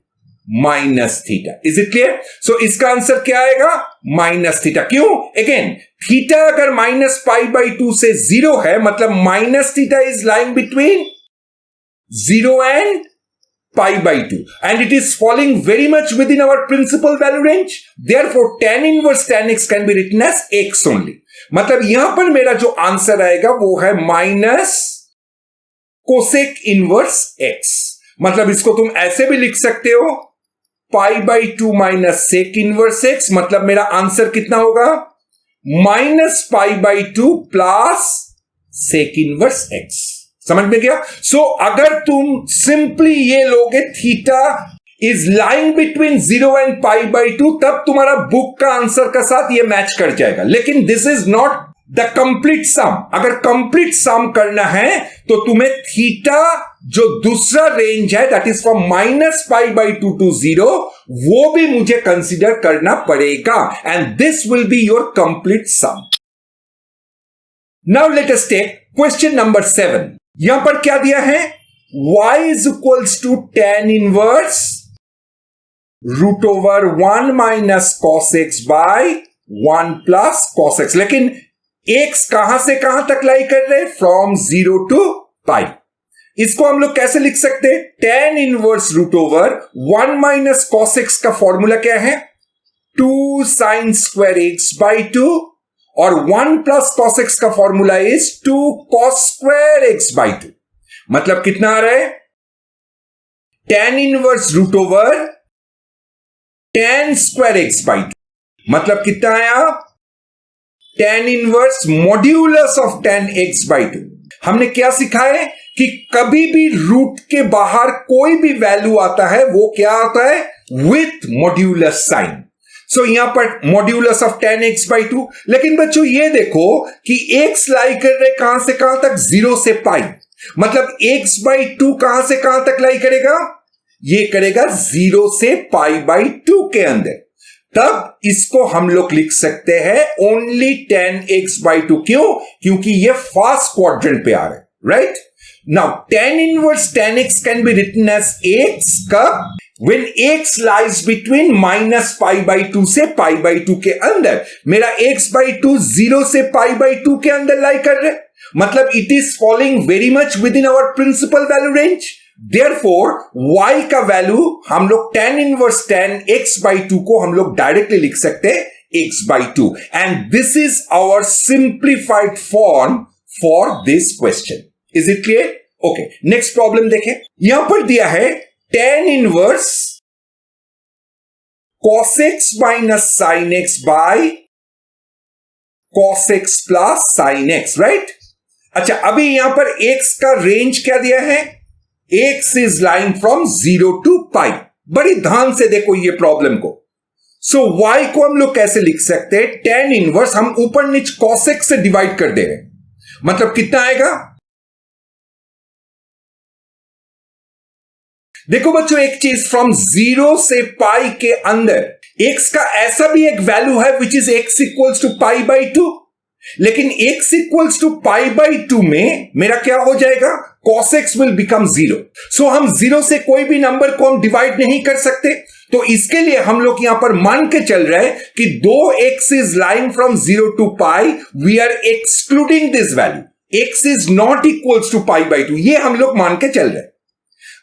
Speaker 1: minus theta. Is it clear? So इसका आंसर क्या आएगा? Minus theta. क्यों? अगेन थीटा अगर -π/2 से 0 है, मतलब minus theta is lying between 0 and π/2 and it is falling very much within our principal value range. Therefore, tan inverse tan x can be written as x only. मतलब यहां पर मेरा जो आंसर आएगा वो है माइनस कोसेक इनवर्स x। मतलब इसको तुम ऐसे भी लिख सकते हो π/2 माइनस सेक इनवर्स x। मतलब मेरा आंसर कितना होगा? -π/2 प्लस सेक इनवर्स x। समझ में गया? सो अगर तुम सिंपली ये लोगे theta is lying between 0 and π/2, तब तुम्हारा बुक का आंसर का साथ ये मैच कर जाएगा। लेकिन this is not the complete sum, अगर कंप्लीट सम करना है तो तुम्हें थीटा जो दूसरा रेंज है दैट इज फ्रॉम -π/2 to 0, वो भी मुझे कंसीडर करना पड़ेगा and this will be your complete sum. Now let us take question number 7. यहां पर क्या दिया है? y is equals to tan inverse root over 1 minus cos x by 1 plus cos x. लेकिन x कहां से कहां तक लाई कर रहे? फ्रॉम 0 to पाई. इसको हम लोग कैसे लिख सकते हैं? tan inverse root over 1 minus cos x का फॉर्मूला क्या है? 2 sin square x by 2 और 1 plus cos x का formula is 2 cos square x by 2. मतलब कितना आ रहा है? tan inverse root over tan square x by 2. मतलब कितना आया? tan inverse modulus of tan x by 2. हमने क्या सीखा है कि कभी भी रूट के बाहर कोई भी वैल्यू आता है वो क्या आता है? With modulus sign. सो यहां पर modulus of tan x by 2. लेकिन बच्चों ये देखो कि x लाई कर रहे कहां से कहां तक? 0 से पाई. मतलब x by 2 कहां से कहां तक लाई करेगा? ये करेगा 0 से π/2 के अंदर. तब इसको हम लोग लिख सकते हैं ओनली tan x by 2. क्यों? क्योंकि ये फर्स्ट क्वाड्रेंट पे आ रहा है, right? Now tan inverse tan x can be written as x कब? when x lies between -π/2 से π/2 के अंदर. मेरा x by 2 0 से π/2 के अंदर लाई कर रहे, मतलब it is following very much within our principal value range. Therefore y का वैल्यू हम लोग tan inverse tan x by 2 को हम लोग डायरेक्टली लिख सकते हैं x by 2. And this is our simplified form for this question. Is it clear? Okay, next problem देखें. यहां पर दिया है tan inverse cos x minus sin x by cos x plus sin x, right? अच्छा, अभी यहां पर x का रेंज क्या दिया है? x is lying from 0 to पाई. बड़ी ध्यान से देखो ये प्रॉब्लम को. सो y को हम लोग कैसे लिख सकते हैं? tan इनवर्स हम ऊपर नीचे cos x से डिवाइड कर दे रहे हैं. मतलब कितना आएगा? देखो बच्चों, एक चीज, फ्रॉम 0 से पाई के अंदर x का ऐसा भी एक वैल्यू है which is x equals to π/2. लेकिन x इक्वल्स टू π/2 में मेरा क्या हो जाएगा? cos x will become 0. सो हम 0 से कोई भी नंबर को हम डिवाइड नहीं कर सकते. तो इसके लिए हम लोग यहां पर मान के चल रहे हैं कि दो x is lying from 0 to pi, we are excluding this value. x is not equals to π/2. ये हम लोग मान के चल रहे हैं.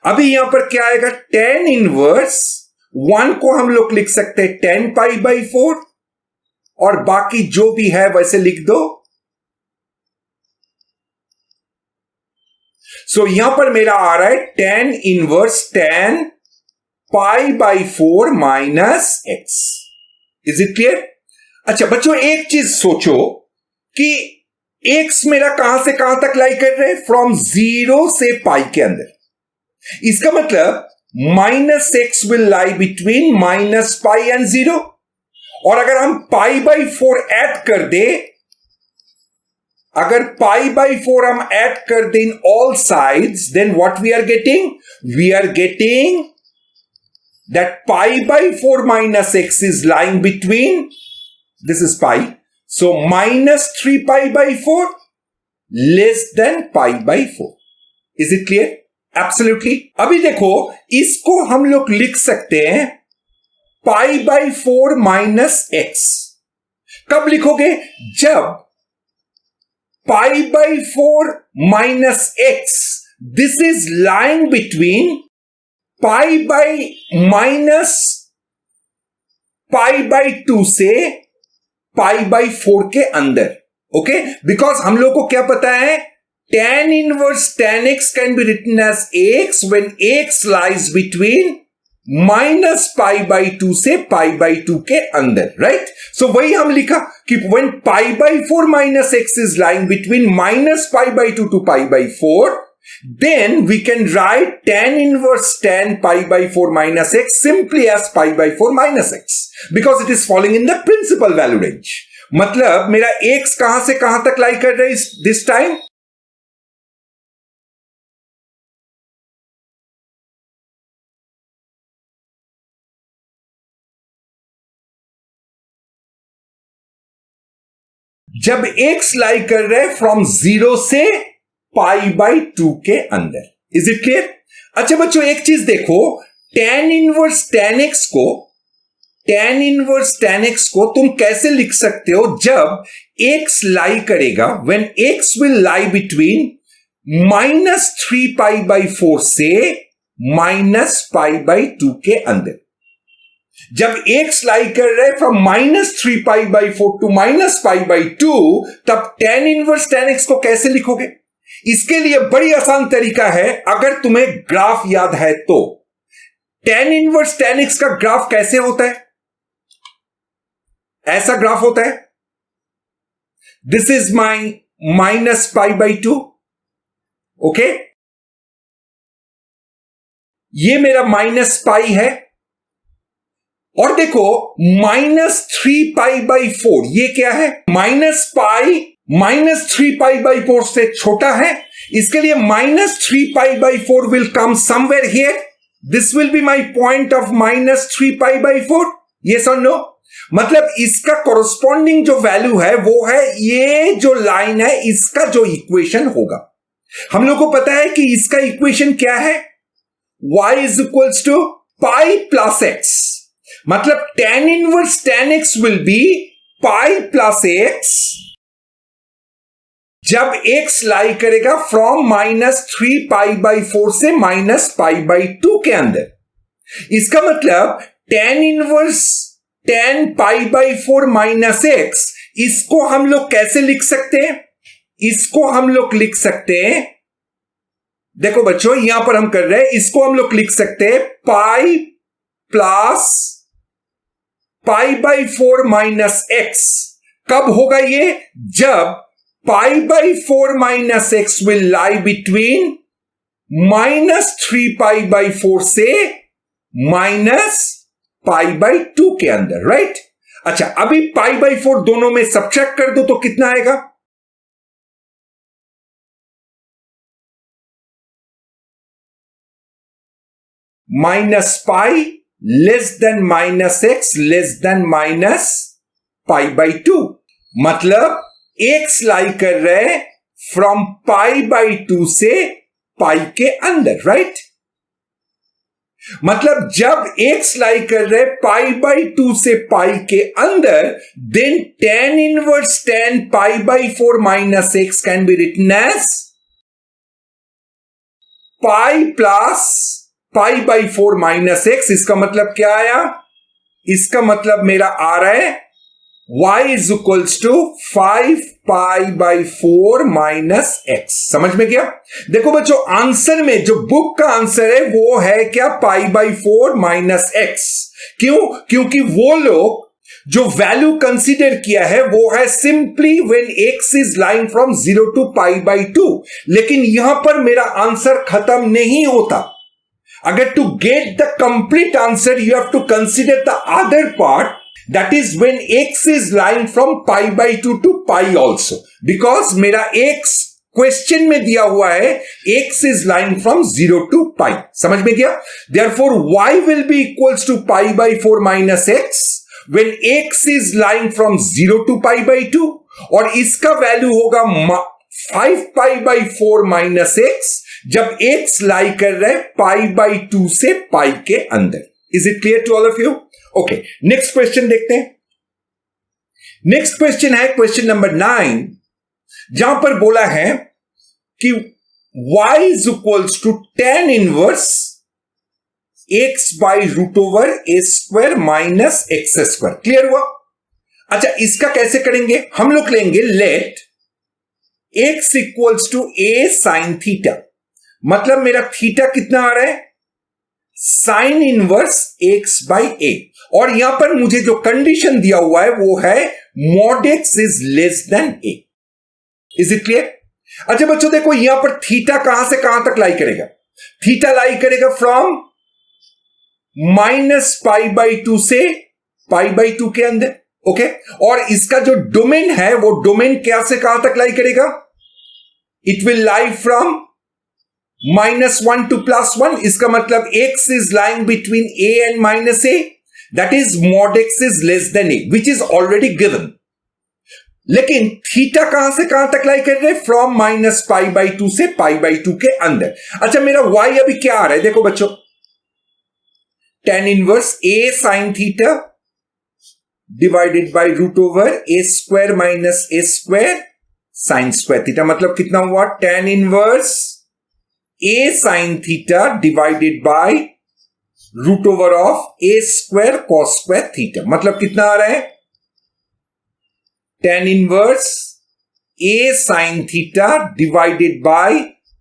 Speaker 1: अभी यहां पर क्या आएगा? tan इनवर्स 1 को हम लोग लिख सकते हैं tan π/4 और बाकी जो भी है वैसे लिख दो. सो यहां पर मेरा आ रहा है tan inverse tan π/4 minus x. Is it clear? अच्छा बच्चों, एक चीज सोचो कि x मेरा कहां से कहां तक लाई कर रहे हैं? फ्रॉम 0 से पाई के अंदर. इसका मतलब -x will lie between -π and 0. और अगर हम π/4 ऐड कर दे, अगर π/4 हम ऐड कर दे in all sides, then what we are getting? We are getting that π/4 minus x is lying between, this is pi, so -3π/4 less than π/4. Is it clear? Absolutely. अभी देखो, इसको हम लोग लिख सकते हैं π/4 minus x. कब लिखोगे? जब π/4 minus x, this is lying between π/2 से π/4 के अंदर. ओके, बिकॉज हम लोग को क्या पता है? tan inverse tan x can be written as x when x lies between -π/2 से π/2 के अंदर, राइट? सो वही हम लिखा कि when π/4 minus x is lying between -π/2 to π/4, then we can write tan inverse tan π/4 minus x simply as π/4 minus x because it is falling in the principal value range. मतलब मेरा x कहां से कहां तक लाई कर रहा है this time? जब एक्स लाई कर रहे हैं फ्रॉम 0 से π/2 के अंदर। Is it clear? अच्छा बच्चों, एक चीज देखो, tan इनवर्स tan x को तुम कैसे लिख सकते हो? जब x लाई करेगा, when x will lie between -3π/4 से -π/2 के अंदर। जब x लाई कर रहे फ्रॉम -3π/4 टू -π/2, तब tan इनवर्स tan x को कैसे लिखोगे? इसके लिए बड़ी आसान तरीका है, अगर तुम्हें ग्राफ याद है तो। tan इनवर्स tan x का ग्राफ कैसे होता है? ऐसा ग्राफ होता है, दिस इज माई -π/2, ओके, ये मेरा -π है, और देखो -3π/4 ये क्या है? -3π/4 से छोटा है, इसके लिए -3π/4 will come somewhere here, this will be my point of -3π/4, yes और नो? मतलब इसका कॉरस्पॉन्डिंग जो वैल्यू है वो है ये जो लाइन है, इसका जो इक्वेशन होगा। हम लोग को पता है कि इसका इक्वेशन क्या है? y is equals to pi plus x, मतलब tan inverse tan x will be pi plus x जब x लाई करेगा फ्रॉम -3π/4 से -π/2 के अंदर। इसका मतलब tan inverse tan π/4 minus x, इसको हम लोग कैसे लिख सकते हैं? इसको हम लोग लिख सकते हैं, देखो बच्चों यहां पर हम कर रहे हैं, इसको हम लोग लिख सकते हैं पाई प्लस π/4 माइनस x। कब होगा ये? जब π/4 minus x will lie between -3π/4 से -π/2 के अंदर, राइट? अच्छा, अभी π/4 दोनों में सब्ट्रैक्ट कर दो तो कितना आएगा? -π less than -x less than -π/2, मतलब x लाई कर रहे फ्रॉम π/2 से π के अंदर, राइट? मतलब जब x लाई कर रहे π/2 से π के अंदर, then tan inverse tan π/4 minus x can be written as pi plus π/4 minus x। इसका मतलब क्या आया? इसका मतलब मेरा आ रहा है y is equals to 5π/4 minus x। समझ में गया? देखो बच्चों, आंसर में जो बुक का आंसर है वो है क्या? π/4 माइनस x। क्यों? क्योंकि वो लोग जो वैल्यू कंसीडर किया है वो है simply when x is lying from 0 to π/2। लेकिन यहां पर मेरा आंसर खत्म नहीं होता। अगर to get the complete answer you have to consider the other part, that is when x is lying from π/2 to π also, because मेरा x क्वेश्चन में दिया हुआ है x is lying from 0 to π। समझ में गया? Therefore y will be equals to π/4 minus x when x is lying from 0 to π/2, और इसका वैल्यू होगा 5π/4 minus x जब x लाई कर रहे π/2 से π के अंदर। Is it clear to all of you? Okay, next question देखते हैं। नेक्स्ट क्वेश्चन है क्वेश्चन नंबर 9, जहां पर बोला है कि y is equals to tan inverse x by √a² minus x²। Clear हुआ? अच्छा, इसका कैसे करेंगे? हम लोग लेंगे let x equals to a sine theta, मतलब मेरा थीटा कितना आ रहा है? साइन इनवर्स x/a, और यहां पर मुझे जो कंडीशन दिया हुआ है वो है mod x is less then a। Is it clear? अच्छा बच्चों देखो, यहां पर थीटा कहां से कहां तक लाई करेगा? थीटा लाई करेगा फ्रॉम -π/2 से π/2 के अंदर, ओके और इसका जो डोमेन है वो डोमेन क्या से कहां तक लाई करेगा? It will lie from -1 to +1. इसका मतलब x is lying between a and -a. That is mod x is less than a, which is already given. लेकिन थीटा कहां से कहां तक लाई कर रहे हैं? फ्रॉम -π/2 से π/2 के अंदर. अच्छा मेरा y अभी क्या आ रहा है? देखो बच्चों, tan inverse a sin theta divided by √a² - a² sin square theta. मतलब कितना हुआ? tan inverse a sin theta divided by √a² cos square theta. मतलब कितना आ रहा है? tan inverse a sin theta divided by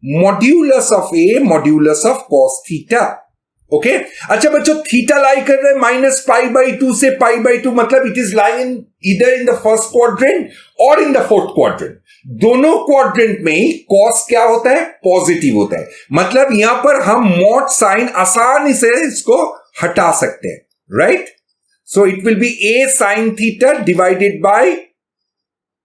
Speaker 1: modulus of a modulus of cos theta. Okay अच्छा बच्चों, थीटा लाई कर रहे हैं -π/2 से π/2. मतलब इट इज लाइंग इधर इन द फर्स्ट क्वाड्रेंट और इन द फोर्थ क्वाड्रेंट. दोनों क्वाड्रेंट में कॉस क्या होता है? पॉजिटिव होता है. मतलब यहां पर हम मॉड साइन आसानी से इसको हटा सकते हैं. Right? So it will B a sin theta divided by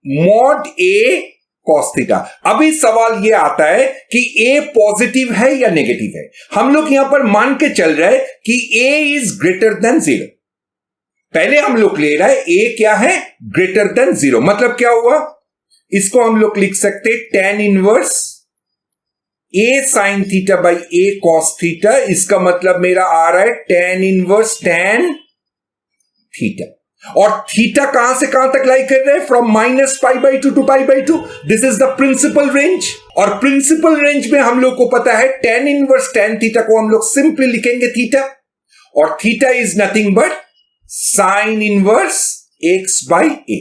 Speaker 1: mod a cos theta. अभी सवाल यह आता है कि a पॉजिटिव है या नेगेटिव है. हम लोग यहां पर मान के चल रहे हैं कि a इज ग्रेटर देन 0. पहले हम लोग ले रहे हैं a क्या है? Greater than 0. मतलब क्या हुआ? इसको हम लोग लिख सकते tan inverse a sin theta by a cos theta. इसका मतलब मेरा आ रहा है tan इनवर्स tan थीटा. और थीटा कहां से कहां तक लाई कर रहे हैं? From -π/2 to π/2. This is the principal range. और प्रिंसिपल रेंज में हम लोग को पता है tan इनवर्स tan थीटा को हम लोग सिंपली लिखेंगे थीटा. और theta is nothing but sine inverse x/a.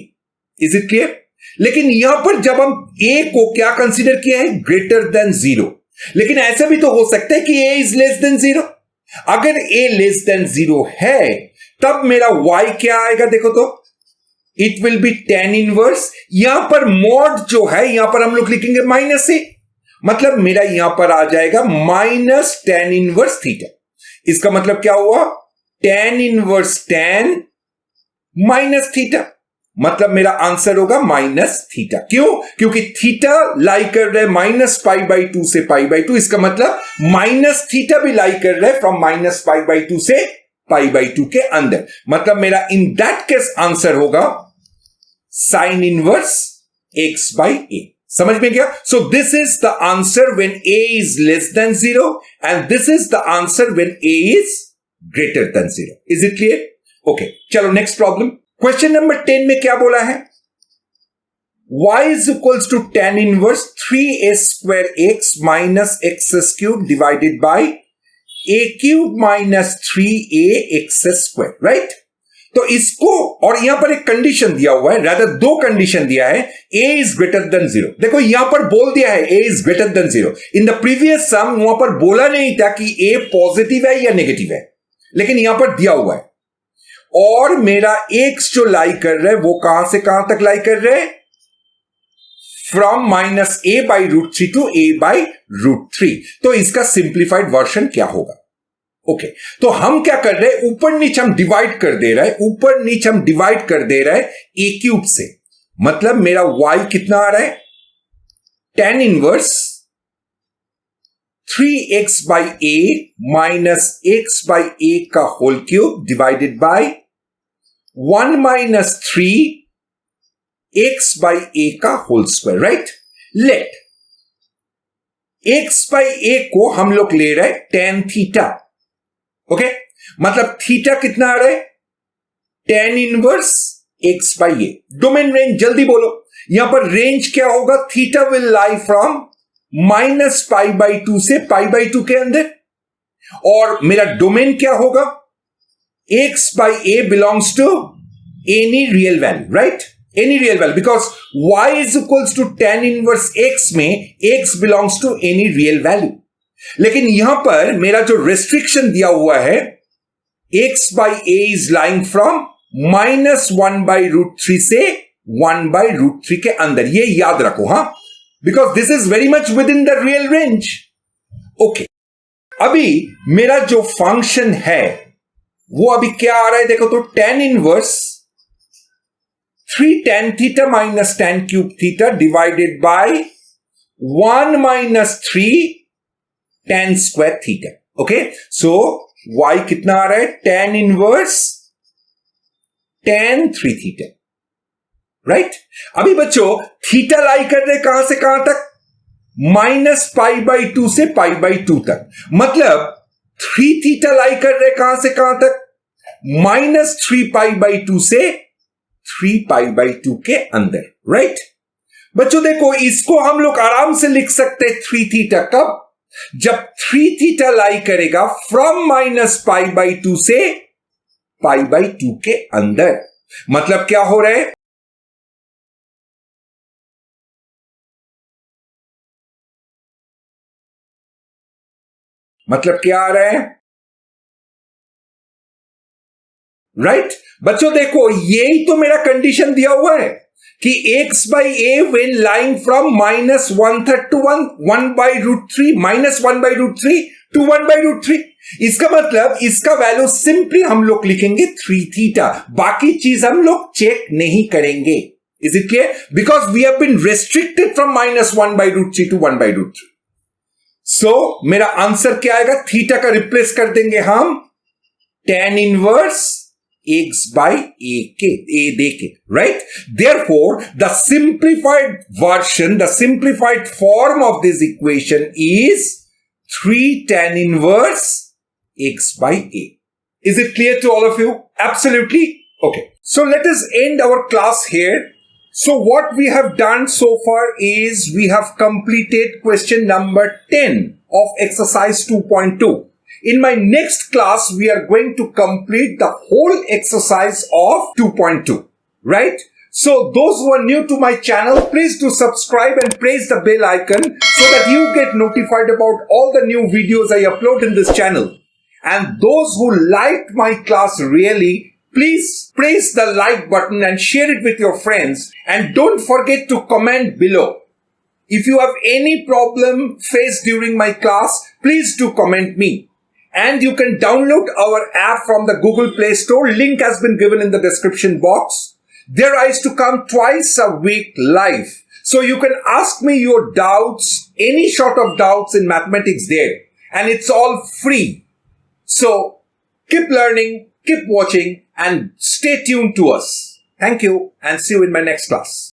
Speaker 1: Is it clear? लेकिन यहां पर जब हम a को क्या कंसीडर किया है? Greater than 0. लेकिन ऐसा भी तो हो सकता है कि a इज लेस देन 0. अगर a लेस देन 0 है तब मेरा y क्या आएगा? देखो तो it will B tan inverse. यहां पर मॉड जो है यहां पर हम लोग लिखेंगे -a. मतलब मेरा यहां पर आ जाएगा -tan इनवर्स थीटा. इसका मतलब क्या हुआ? tan inverse tan minus theta. मतलब मेरा आंसर होगा -थीटा. क्यों? क्योंकि थीटा लाई कर रहे -π/2 से π/2. इसका मतलब -थीटा भी लाई कर रहे फ्रॉम -π/2 से π/2 के अंदर. मतलब मेरा इन दैट केस आंसर होगा साइन इनवर्स x/a. समझ में गया? So this is the answer when a is less then 0 and this is the answer when a is greater than 0. Is it clear? Okay चलो next problem. Question number 10 में क्या बोला है? y is equals to tan inverse 3a² x minus x³ divided by a³ minus 3a(x²). Right? तो इसको, और यहां पर एक कंडीशन दिया हुआ है, rather दो कंडीशन दिया है. a is greater than 0. देखो यहां पर बोल दिया है a is greater than 0. In the previous sum वहां पर बोला नहीं था कि a पॉजिटिव है या नेगेटिव है, लेकिन यहां पर दिया हुआ है. और मेरा x जो लाई कर रहे हैं वो कहां से कहां तक लाई कर रहे हैं? From -a/√3 to a/√3. तो इसका सिंप्लीफाइड वर्जन क्या होगा? ओके तो हम क्या कर रहे हैं? ऊपर नीचे हम डिवाइड कर दे रहे हैं. ऊपर नीचे हम डिवाइड कर दे रहे हैं a³ से. मतलब मेरा y कितना आ रहा है? tan inverse 3x/a minus x/a का whole cube divided by 1 minus 3x/a का whole square. Right? Late x/a को हम लोग ले रहे हैं tan थीटा. ओके मतलब थीटा कितना आ रहा है? tan inverse x/a. Domain range जल्दी बोलो. यहां पर रेंज क्या होगा? थीटा विल लाई फ्रॉम -π/2 से π/2 के अंदर. और मेरा डोमेन क्या होगा? x/a belongs to any real value. Right? Any real value, because y is equals to tan inverse x में x belongs to any real value. लेकिन यहां पर मेरा जो रेस्ट्रिक्शन दिया हुआ है, x/a इज लाइंग फ्रॉम -1/√3 से 1/√3 के अंदर. ये याद रखो. हां, because this is very much within the real range. Okay अभी मेरा जो फंक्शन है वो अभी क्या आ रहा है? देखो तो tan inverse 3 tan theta minus tan cube theta divided by 1 minus 3 tan square theta. Okay, so y कितना आ रहा है? tan inverse tan 3 theta. Right? अभी बच्चों थीटा लाई कर रहे कहां से कहां तक? -π/2 से π/2 तक. मतलब 3 थीटा लाई कर रहे कहां से कहां तक? -3π/2 से 3π/2 के अंदर. राइट? बच्चों देखो इसको हम लोग आराम से लिख सकते हैं 3 थीटा. कब? जब 3 थीटा लाई करेगा फ्रॉम -π/2 से π/2 के अंदर. मतलब क्या हो रहा है? मतलब क्या आ रहा है? राइट? बच्चों देखो यही तो मेरा कंडीशन दिया हुआ है कि x/a when lying from -1/3 to 1/√3 -1/√3 to 1/√3. इसका मतलब इसका वैल्यू सिंपली हम लोग लिखेंगे 3 थीटा. बाकी चीज हम लोग चेक नहीं करेंगे. Is it clear? Because we have been restricted from -1/√3 to 1/√3. So मेरा आंसर क्या आएगा? थीटा का रिप्लेस कर देंगे हम tan इनवर्स x/a के, a देके. Right? Therefore the simplified version, the simplified form of this equation is 3 tan inverse x/a. Is it clear to all of you? Absolutely. Okay. So let us end our class here. So what we have done so far is we have completed question number 10 of exercise 2.2. In my next class, we are going to complete the whole exercise of 2.2. Right? So those who are new to my channel, please do subscribe and press the bell icon so that you get notified about all the new videos I upload in this channel. And those who liked my class really, please press the like button and share it with your friends. And don't forget to comment below. If you have any problem faced during my class, please do comment me. And you can download our app from the Google Play Store. Link has been given in the description box. There I used to come twice a week live. So you can ask me your doubts, any sort of doubts in mathematics there. And it's all free. So keep learning, keep watching, and stay tuned to us. Thank you and see you in my next class.